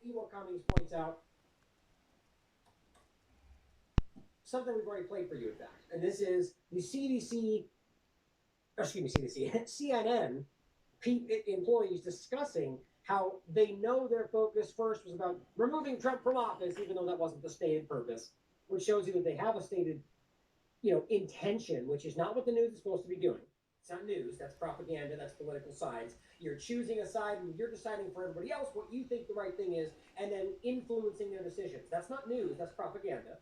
Ewan Cummings points out something we've already played for you, in fact, and this is the CDC, excuse me, CDC, CNN employees discussing how they know their focus first was about removing Trump from office, even though that wasn't the stated purpose, which shows you that they have a stated, intention, which is not what the news is supposed to be doing. It's not news. That's propaganda. That's political sides. You're choosing a side and you're deciding for everybody else what you think the right thing is and then influencing their decisions. That's not news. That's propaganda.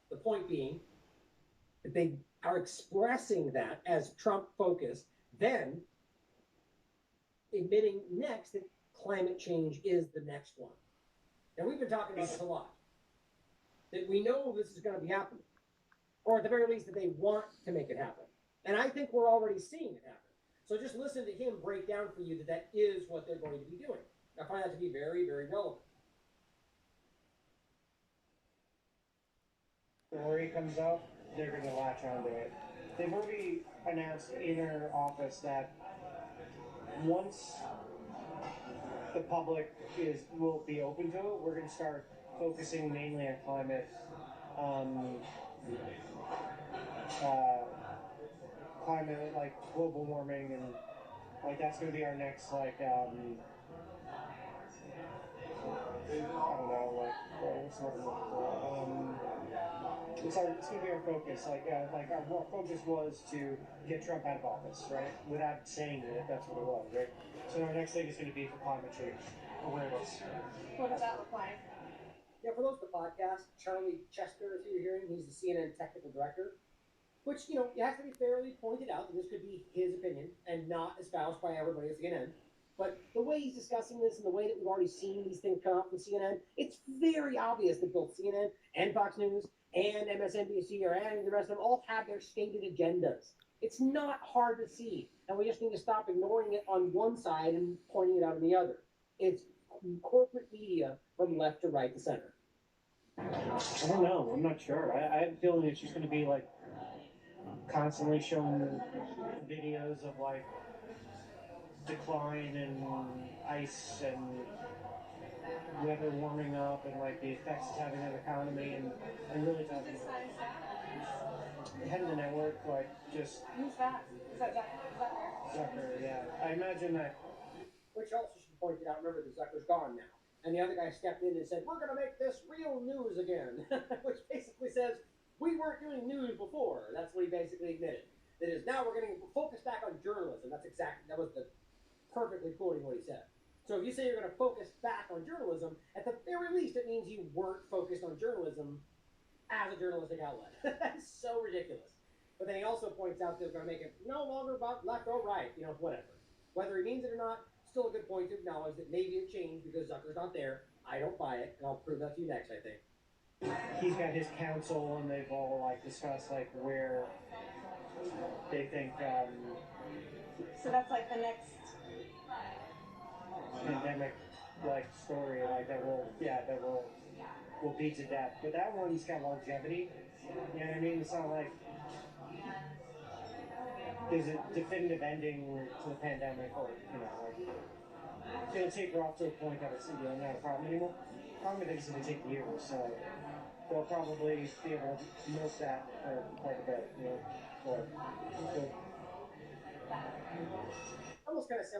The point being that they are expressing that as Trump focused, then admitting next that climate change is the next one. And we've been talking about this a lot. That we know this is going to be happening, or at the very least, that they want to make it happen. And I think we're already seeing it happen. So just listen to him break down for you that that is what they're going to be doing. I find that to be very, very relevant. Where he comes out, they're going to latch onto it. They've already announced in their office that once the public will be open to it, we're going to start focusing mainly on climate, climate like global warming, and like that's going to be our next I don't know, what's the word I'm looking for? It's going to be our focus. Like our focus was to get Trump out of office, right? Without saying it, that's what it was, right? So our next thing is going to be for climate change awareness. What does that look like? Yeah, for those of the podcast, Charlie Chester, if you're hearing, he's the CNN technical director. Which, it has to be fairly pointed out that this could be his opinion and not espoused by everybody at CNN. But the way he's discussing this and the way that we've already seen these things come up from CNN, it's very obvious that both CNN and Fox News and MSNBC and the rest of them all have their stated agendas. It's not hard to see, and we just need to stop ignoring it on one side and pointing it out on the other. It's corporate media from left to right to center. I don't know. I'm not sure. I have a feeling it's just going to be like constantly showing videos of like decline in ice and weather warming up and like the effects it's having on the economy and really talking about the head of the network, like just Who's that? Is that Zucker? Zucker, yeah. I imagine that. Which also should be pointed out, remember that Zucker's gone now. And the other guy stepped in and said, we're going to make this real news again, which basically says, we weren't doing news before. That's what he basically admitted. That is, now we're going to focus back on journalism. That was the perfectly quoting what he said. So if you say you're going to focus back on journalism, at the very least, it means you weren't focused on journalism as a journalistic outlet. That's so ridiculous. But then he also points out that they're going to make it no longer about left or right, whatever. Whether he means it or not, still a good point to acknowledge that maybe it changed because Zucker's not there. I don't buy it, and I'll prove that to you next, I think. He's got his council, and they've all like discussed like where they think So that's like the next pandemic like story like that will beat to death. But that one's got longevity. You know what I mean? It's not like there's a definitive ending to the pandemic, or like it'll taper off to a point that it's not a problem anymore. Probably things going to take years, so they'll probably be able to milk that for quite a bit, Almost kind of sounds